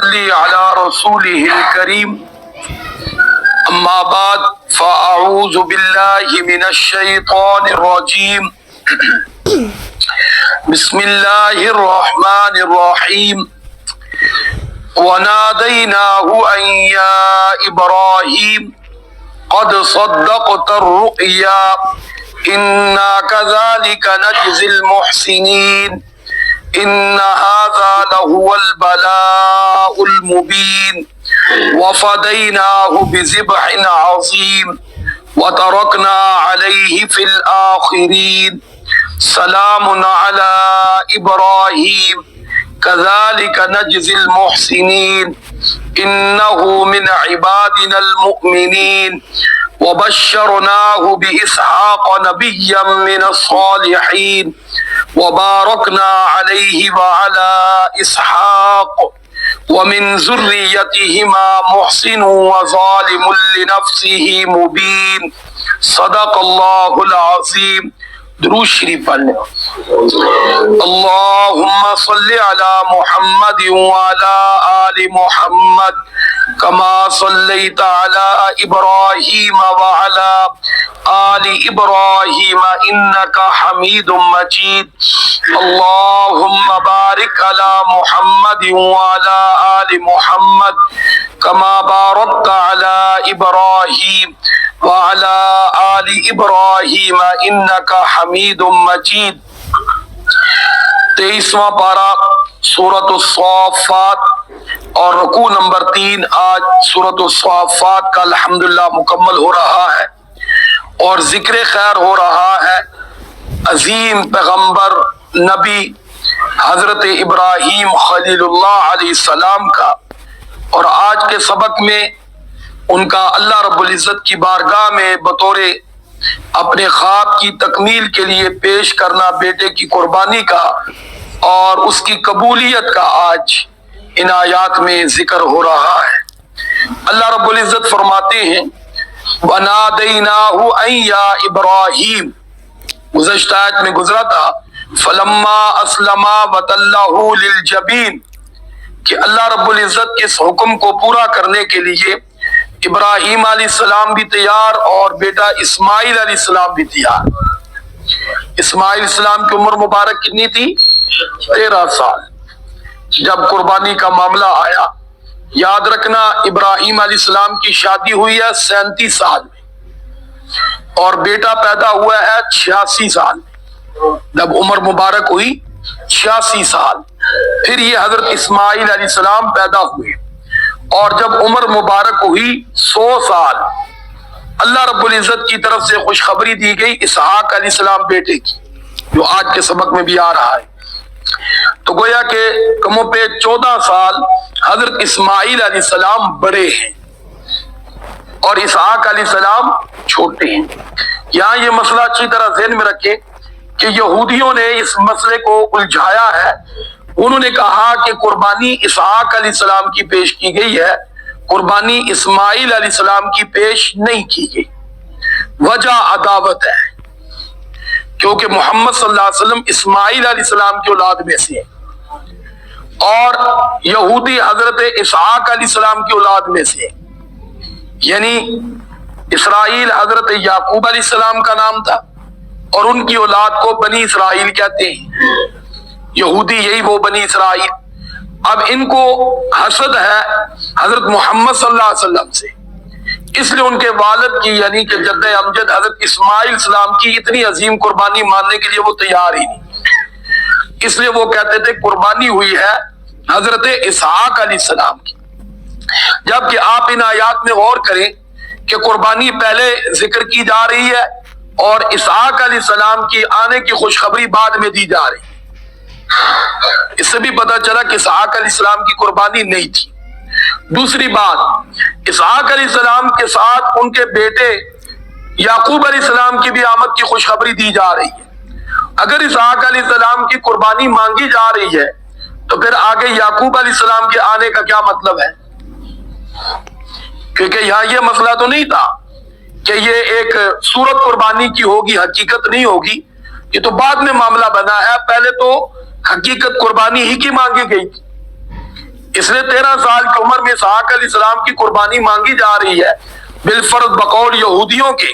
ويصلي على رسوله الكريم. أما بعد فأعوذ بالله من الشيطان الرجيم. بسم الله الرحمن الرحيم. وناديناه أن يا إبراهيم قد صدقت الرؤيا إنا كذلك نجزي المحسنين إن هذا لهو البلاء المبين وفديناه بذبح عظيم وتركنا عليه في الآخرين سلام على إبراهيم كذلك نجزي المحسنين إنه من عبادنا المؤمنين وبشرناه بإسحاق نبيا من الصالحين وباركنا عليه وعلى إسحاق ومن ذريتهما محسن وظالم لنفسه مبين صدق الله العظيم. درود شریف پڑھنے. اللهم صل على محمد وعلى آل محمد كما صليت على إبراهيم وعلى آل إبراهيم إنك حميد مجيد. اللهم بارك على محمد وعلى آل محمد كما باركت على إبراهيم وعلى آل إبراهيم إنك حميد مجيد. 23واں پارہ سورۃ الصافات اور رکوع نمبر 3. آج سورۃ الصافات کا الحمدللہ مکمل ہو رہا ہے اور ذکر خیر ہو رہا ہے عظیم پیغمبر نبی حضرت ابراہیم خلیل اللہ علیہ السلام کا. اور آج کے سبق میں ان کا اللہ رب العزت کی بارگاہ میں بطور اپنے خواب کی تکمیل کے لیے پیش کرنا بیٹے کی قربانی کا اور اس کی قبولیت کا آج ان آیات میں ذکر ہو رہا ہے. اللہ رب العزت فرماتے ہیں وَنَادَيْنَاهُ أَن يَا إِبْرَاهِيمُ. گزشتہ آیت میں گزرا تھا فَلَمَّا أَسْلَمَا وَتَلَّهُ لِلْجَبِينِ کہ اللہ رب العزت کے اس حکم کو پورا کرنے کے لیے ابراہیم علیہ السلام بھی تیار اور بیٹا اسماعیل علیہ السلام بھی تیار. اسماعیل علیہ السلام کی عمر مبارک کتنی تھی؟ 13 سال. جب قربانی کا معاملہ آیا یاد رکھنا ابراہیم علیہ السلام کی شادی ہوئی ہے 37 سال میں اور بیٹا پیدا ہوا ہے 86 سال میں. جب عمر مبارک ہوئی 86 سال پھر یہ حضرت اسماعیل علیہ السلام پیدا ہوئے اور جب عمر مبارک ہوئی 100 سال اللہ رب العزت کی طرف سے خوشخبری دی گئی اسحاق علیہ السلام بیٹے کی جو آج کے سبق میں بھی آ رہا ہے. تو گویا کہ کم و بیش 14 سال حضرت اسماعیل علیہ السلام بڑے ہیں اور اسحاق علیہ السلام چھوٹے ہیں. یہاں یہ مسئلہ اچھی طرح ذہن میں رکھیں کہ یہودیوں نے اس مسئلے کو الجھایا ہے. انہوں نے کہا کہ قربانی اسحاق علیہ السلام کی پیش کی گئی ہے, قربانی اسماعیل علیہ السلام کی پیش نہیں کی گئی. وجہ عداوت ہے کیونکہ محمد صلی اللہ علیہ وسلم اسماعیل علیہ السلام کی اولاد میں سے اور یہودی حضرت اسحاق علیہ السلام کی اولاد میں سے. یعنی اسرائیل حضرت یعقوب علیہ السلام کا نام تھا اور ان کی اولاد کو بنی اسرائیل کہتے ہیں. یہودی یہی وہ بنی اسرائیل. اب ان کو حسد ہے حضرت محمد صلی اللہ علیہ وسلم سے, اس لیے ان کے والد کی یعنی کہ جد امجد حضرت اسماعیل السلام کی اتنی عظیم قربانی ماننے کے لیے وہ تیار ہی نہیں. اس لیے وہ کہتے تھے قربانی ہوئی ہے حضرت اسحاق علیہ السلام کی. جبکہ آپ ان آیات میں غور کریں کہ قربانی پہلے ذکر کی جا رہی ہے اور اسحاق علیہ السلام کی آنے کی خوشخبری بعد میں دی جا رہی ہے. اس سے بھی پتہ چلا کہ اسحاق علیہ السلام کی قربانی نہیں تھی. دوسری بات اسحاق علیہ السلام کے ساتھ ان کے بیٹے یعقوب علیہ السلام کی بھی آمد کی خوشخبری دی جا رہی ہے. اگر اسحاق علیہ السلام کی قربانی مانگی جا رہی ہے تو پھر آگے یعقوب علیہ السلام کے آنے کا کیا مطلب ہے؟ کیونکہ یہاں یہ مسئلہ تو نہیں تھا کہ یہ ایک صورت قربانی کی ہوگی, حقیقت نہیں ہوگی. یہ تو بعد میں معاملہ بنا ہے, پہلے تو حقیقت قربانی ہی کی مانگی گئی تھی. اس نے 13 سال کی عمر میں اسحاق علیہ السلام کی قربانی مانگی جا رہی ہے بالفرض بقول یہودیوں کے،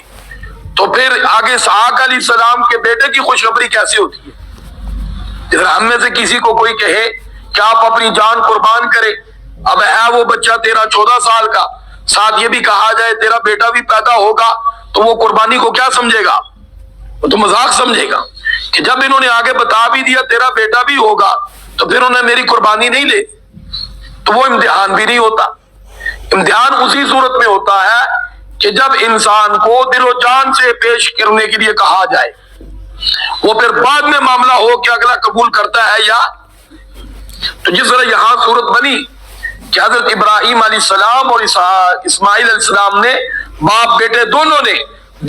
تو پھر آگے اسحاق علیہ السلام کے بیٹے کی خوشخبری کیسے ہوتی ہے؟ اگر ہم میں سے کسی کو کوئی کہے کہ آپ اپنی جان قربان کرے، اب ہے وہ بچہ 13-14 سال کا، ساتھ یہ بھی کہا جائے تیرا بیٹا بھی پیدا ہوگا، تو وہ قربانی کو کیا سمجھے گا؟ وہ تو مذاق سمجھے گا کہ جب انہوں نے آگے بتا بھی دیا تیرا بیٹا بھی ہوگا تو پھر انہیں میری قربانی نہیں لے، تو وہ امتحان بھی نہیں ہوتا۔ امتحان اسی صورت میں ہوتا ہے کہ جب انسان کو دل و جان سے پیش کرنے کے لیے کہا جائے، وہ پھر بعد میں معاملہ ہو کہ اگلا قبول کرتا ہے یا۔ تو جس طرح یہاں صورت بنی کہ حضرت ابراہیم علیہ السلام اور اسماعیل علیہ السلام نے باپ بیٹے دونوں نے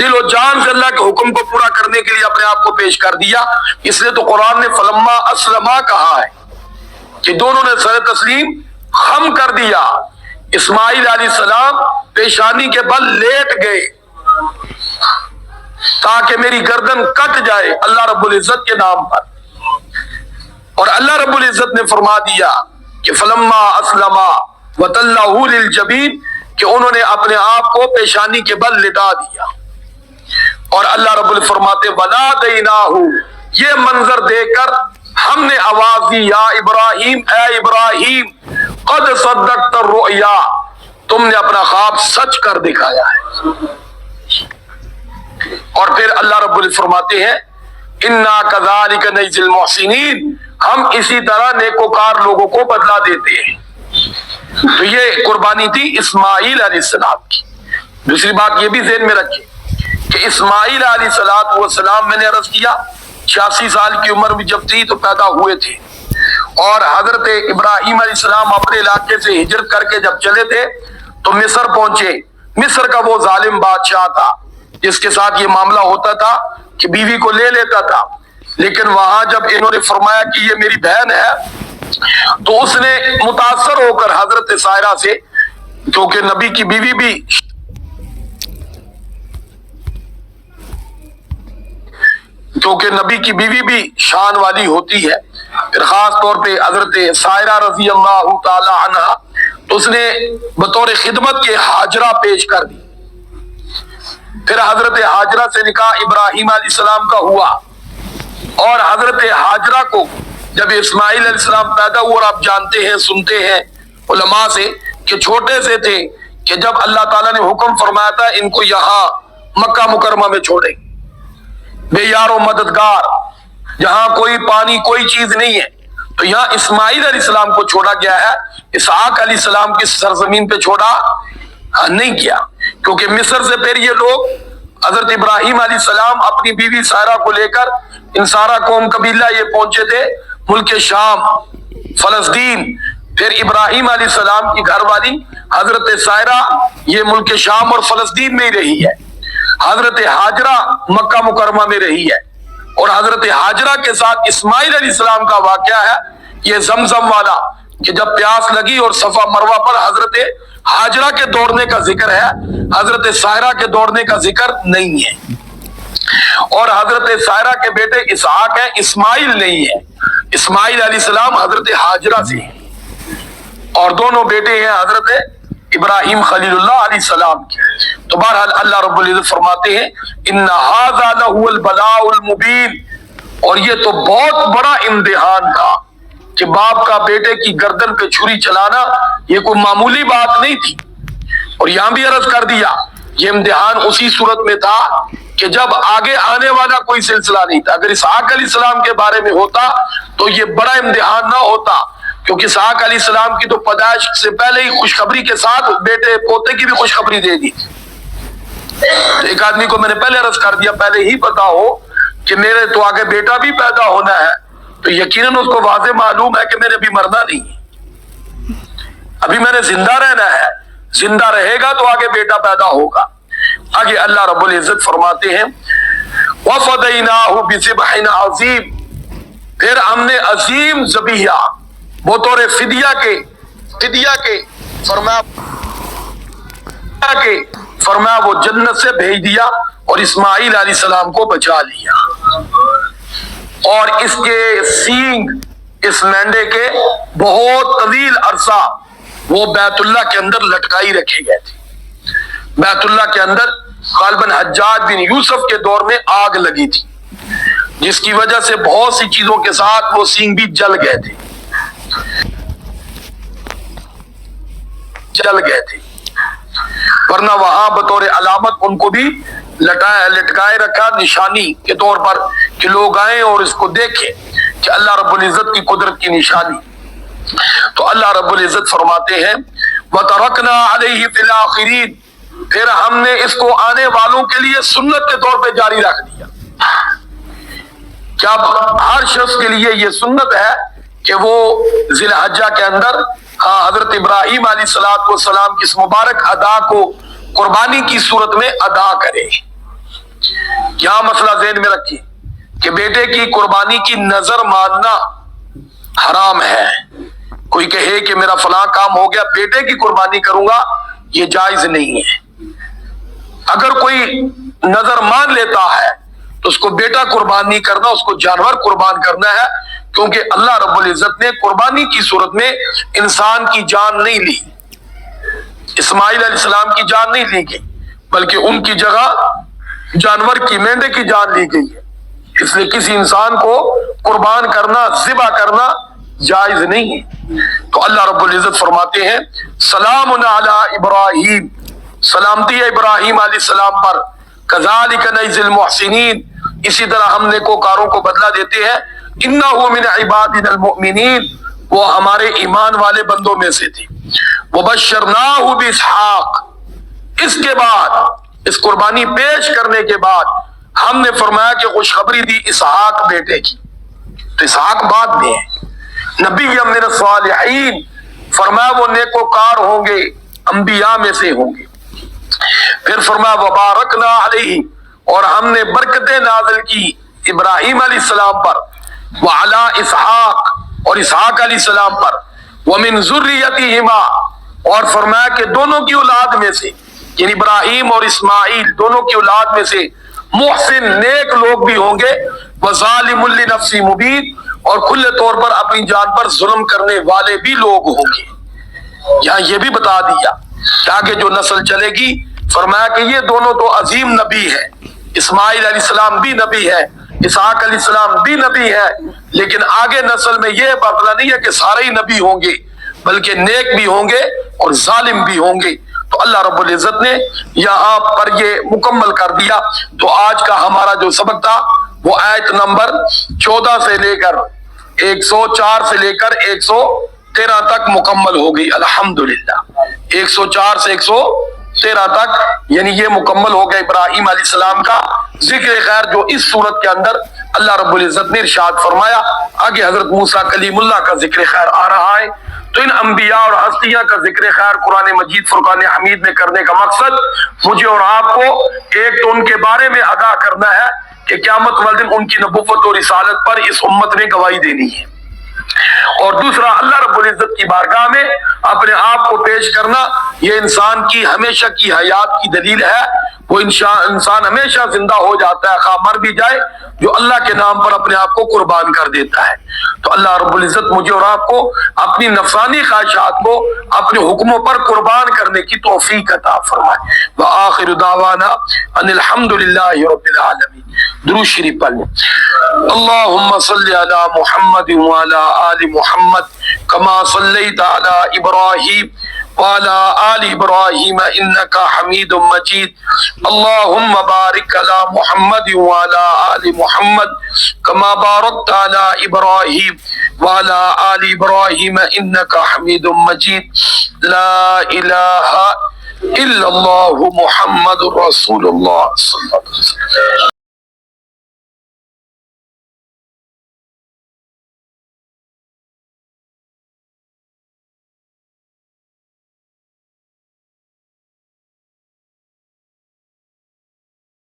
دل و جان سے اللہ کے حکم کو پورا کرنے کے لیے اپنے آپ کو پیش کر دیا، اس لیے تو قرآن نے فلما اسلما کہا ہے کہ دونوں نے سر تسلیم خم کر دیا۔ اسماعیل علیہ السلام پیشانی کے بل لیٹ گئے تاکہ میری گردن کٹ جائے اللہ رب العزت کے نام پر، اور اللہ رب العزت نے فرما دیا کہ فلما اسلما وتلہ للجبین، کہ انہوں نے اپنے آپ کو پیشانی کے بل لٹا دیا، اور اللہ رب العزت فرماتے ونادیناہ، یہ منظر دیکھ کر ہم نے آواز دی یا ابراہیم، اے ابراہیم قد صدقت الرؤیا، تم نے اپنا خواب سچ کر دکھایا ہے۔ اور پھر اللہ رب العزت فرماتے ہیں انا کذالک نجزی المحسنین، ہم اسی طرح نیکوکار لوگوں کو بدلہ دیتے ہیں۔ تو یہ قربانی تھی اسماعیل علیہ السلام کی۔ دوسری بات یہ بھی ذہن میں رکھیں کہ اسماعیل علیہ السلام میں نے عرض کیا 86 سال کی عمر میں جب تھی تو پیدا ہوئے تھے، اور حضرت ابراہیم علیہ السلام اپنے علاقے سے ہجرت کر کے جب چلے تھے تو مصر پہنچے۔ مصر کا وہ ظالم بادشاہ تھا جس کے ساتھ یہ معاملہ ہوتا تھا کہ بیوی کو لے لیتا تھا، لیکن وہاں جب انہوں نے فرمایا کہ یہ میری بہن ہے تو اس نے متاثر ہو کر حضرت سائرہ سے، کیونکہ نبی کی بیوی بھی شان والی ہوتی ہے، پھر خاص طور پہ حضرت سائرہ رضی اللہ تعالی عنہ، تو اس نے بطور خدمت کے حاجرہ پیش کر دی۔ پھر حضرت حاجرہ سے نکاح ابراہیم علیہ السلام کا ہوا، اور حضرت حاجرہ کو جب اسماعیل علیہ السلام پیدا ہوا، اور آپ جانتے ہیں سنتے ہیں علماء سے کہ چھوٹے سے تھے کہ جب اللہ تعالیٰ نے حکم فرمایا تھا ان کو یہاں مکہ مکرمہ میں چھوڑیں، بے یار و مددگار، جہاں کوئی پانی کوئی چیز نہیں ہے، تو یہاں اسماعیل علیہ السلام کو چھوڑا گیا ہے، اسحاق علیہ السلام کی سرزمین پہ چھوڑا نہیں کیا، کیونکہ مصر سے پھر یہ لوگ حضرت ابراہیم علیہ السلام اپنی بیوی سارہ کو لے کر ان سارا قوم قبیلہ یہ پہنچے تھے ملک شام فلسطین، پھر ابراہیم علیہ السلام کی گھر والی حضرت سائرہ یہ ملک شام اور فلسطین میں ہی رہی ہے، حضرت حاجرہ مکہ مکرمہ میں رہی ہے، اور حضرت حاجرہ کے ساتھ اسماعیل علیہ السلام کا واقعہ ہے یہ زمزم والا کہ جب پیاس لگی اور صفا مروہ پر حضرت حاجرہ کے دوڑنے کا ذکر ہے، حضرت سائرہ کے دوڑنے کا ذکر نہیں ہے، اور حضرت سائرہ کے بیٹے اسحاق ہیں، اسماعیل نہیں ہے، اسماعیل علیہ السلام حضرت حاجرہ سے ہیں، اور دونوں بیٹے ہیں حضرت ابراہیم خلیل اللہ علیہ السلام کی۔ تو بہرحال اللہ رب العزت فرماتے ہیں ان ھذا لہو البلاء المبین، اور یہ تو بہت بڑا امتحان تھا کہ باپ کا بیٹے کی گردن پہ چھری چلانا یہ کوئی معمولی بات نہیں تھی، اور یہاں بھی عرض کر دیا یہ امتحان اسی صورت میں تھا کہ جب آگے آنے والا کوئی سلسلہ نہیں تھا۔ اگر اسحاق علیہ السلام کے بارے میں ہوتا تو یہ بڑا امتحان نہ ہوتا، کیونکہ اسحاق علیہ السلام کی تو پیدائش سے پہلے ہی خوشخبری کے ساتھ بیٹے پوتے کی بھی خوشخبری دے دی تھی۔ ایک آدمی کو میں نے پہلے عرض کر دیا پہلے ہی پتا ہو کہ میرے تو آگے بیٹا بھی پیدا ہونا ہے تو یقیناً اس کو واضح معلوم ہے کہ میں نے ابھی مرنا نہیں ہے، ابھی میں نے زندہ رہنا ہے، زندہ رہے گا تو آگے بیٹا پیدا ہوگا۔ آگے اللہ رب العزت فرماتے ہیں وَفَدَيْنَاهُ بِذِبْحٍ عَظِيمٍ، پھر ہم نے عظیم ذبیحہ بطور فدیہ کے فرمایا وہ جنت سے بھیج دیا اور اسماعیل علیہ السلام کو بچا لیا، اور اس کے سینگ اس مینڈے کے بہت طویل عرصہ وہ بیت اللہ کے اندر لٹکائی رکھے گئے تھے. بیت اللہ کے اندر غالباً حجاج بن یوسف کے دور میں آگ لگی تھی، جس کی وجہ سے بہت سی چیزوں کے ساتھ وہ سینگ بھی جل گئے تھے. ورنہ وہاں بطور علامت ان کو بھی لٹکائے رکھا، نشانی کے طور پر کہ لوگ آئیں اور اس کو دیکھیں کہ اللہ رب العزت کی قدرت کی نشانی. تو اللہ رب العزت فرماتے ہیں وَتَرَكْنَا عَلَيْهِ فِي الْآخِرِينَ، پھر ہم نے اس کو آنے والوں کے لیے سنت کے طور پہ جاری رکھ دیا. کیا ہر شخص کے لیے یہ سنت ہے کہ وہ ذی الحجہ کے اندر حضرت ابراہیم علیہ السلام کی اس مبارک ادا کو قربانی کی صورت میں ادا کرے. کیا مسئلہ ذہن میں رکھیے کہ بیٹے کی قربانی کی نظر ماننا حرام ہے. کوئی کہے کہ میرا فلاں کام ہو گیا بیٹے کی قربانی کروں گا، یہ جائز نہیں ہے. اگر کوئی نظر مان لیتا ہے تو اس کو بیٹا قربان نہیں کرنا، اس کو جانور قربان کرنا ہے، کیونکہ اللہ رب العزت نے قربانی کی صورت میں انسان کی جان نہیں لی. اسماعیل علیہ السلام کی جان نہیں لی گئی، بلکہ ان کی جگہ جانور کی، مینڈے کی جان لی گئی ہے. اس لیے کسی انسان کو قربان کرنا، ذبح کرنا جائز نہیں ہے. تو اللہ رب العزت فرماتے ہیں سلام علی ابراہیم، سلامتی ہے ابراہیم علیہ السلام پر. کذالک نجزی المحسنین، اسی طرح ہم نیکوکاروں کو بدلہ دیتے ہیں. انہ من عبادنا المؤمنین، وہ ہمارے ایمان والے بندوں میں سے تھی. وبشرناہ باسحاق، اس کے بعد اس قربانی پیش کرنے کے بعد ہم نے فرمایا کہ خوشخبری دی اسحاق بیٹے کی. تو اسحاق بعد میں ہے، نبی من الصالحین، فرمایا وہ نیکوکار ہوں گے، انبیاء میں سے ہوں گے. پھر فرمایا وبارکنا علیہ، اور ہم نے برکتیں نازل کی ابراہیم علیہ السلام پر، وعلی اسحاق، اور اسحاق علیہ السلام پر، ومن ذریتہما، اور فرمایا کہ دونوں کی اولاد میں سے، یعنی ابراہیم اور اسماعیل دونوں کی اولاد میں سے محسن نیک لوگ بھی ہوں گے، وظالم لنفسہ مبین، اور کھلے طور پر اپنی جان پر ظلم کرنے والے بھی لوگ ہوں گے. یہاں یہ بھی بتا دیا کہ آگے جو نسل چلے گی، فرمایا کہ یہ دونوں تو عظیم نبی ہے. اسماعیل علیہ السلام بھی نبی ہے، اسحاق علیہ السلام بھی نبی ہے، لیکن آگے نسل میں یہ بدلہ نہیں ہے کہ سارے ہی نبی ہوں گے، بلکہ نیک بھی ہوں گے اور ظالم بھی ہوں گے. تو اللہ رب العزت نے یہاں پر یہ مکمل کر دیا. تو آج کا ہمارا جو سبق تھا وہ آیت نمبر 14 سے لے کر 104 سے لے کر 113 تک مکمل ہو گئی الحمدللہ. 104 سے 113 تک یعنی یہ مکمل ہو گیا ابراہیم علیہ السلام کا ذکر خیر، جو اس صورت کے اندر اللہ رب العزت نے ارشاد فرمایا. آگے حضرت موسیٰ کلیم اللہ کا ذکر خیر آ رہا ہے. تو ان انبیاء اور ہستیاں کا ذکر خیر قرآن مجید فرقان حمید میں کرنے کا مقصد مجھے اور آپ کو ایک تو ان کے بارے میں ادا کرنا ہے کہ قیامت والے دن ان کی نبوت اور رسالت پر اس امت نے گواہی دینی ہے، اور دوسرا اللہ رب العزت کی بارگاہ میں اپنے آپ کو پیش کرنا. یہ انسان کی ہمیشہ کی حیات کی دلیل ہے. وہ انسان ہمیشہ زندہ ہو جاتا ہے خواہ مر بھی جائے جو اللہ کے نام پر اپنے آپ کو قربان کر دیتا ہے. تو اللہ رب العزت مجھے اور آپ کو اپنی نفسانی خواہشات کو اپنے حکموں پر قربان کرنے کی توفیق عطا فرمائے. وآخر دعوانا ان الحمد للہ رب العالمین. درود شریف پڑھ لیں. اللہم صلی علی محمد وعلی آل محمد کما صلیت علی ابراہیم وعلی آل ابراہیم انک حمید مجید. اللہم بارک علی محمد وعلی آل محمد کما بارکت علی ابراہیم وعلی آل ابراہیم انک حمید مجید. لا الہ الا اللہ محمد رسول اللہ صلی اللہ علیہ وسلم.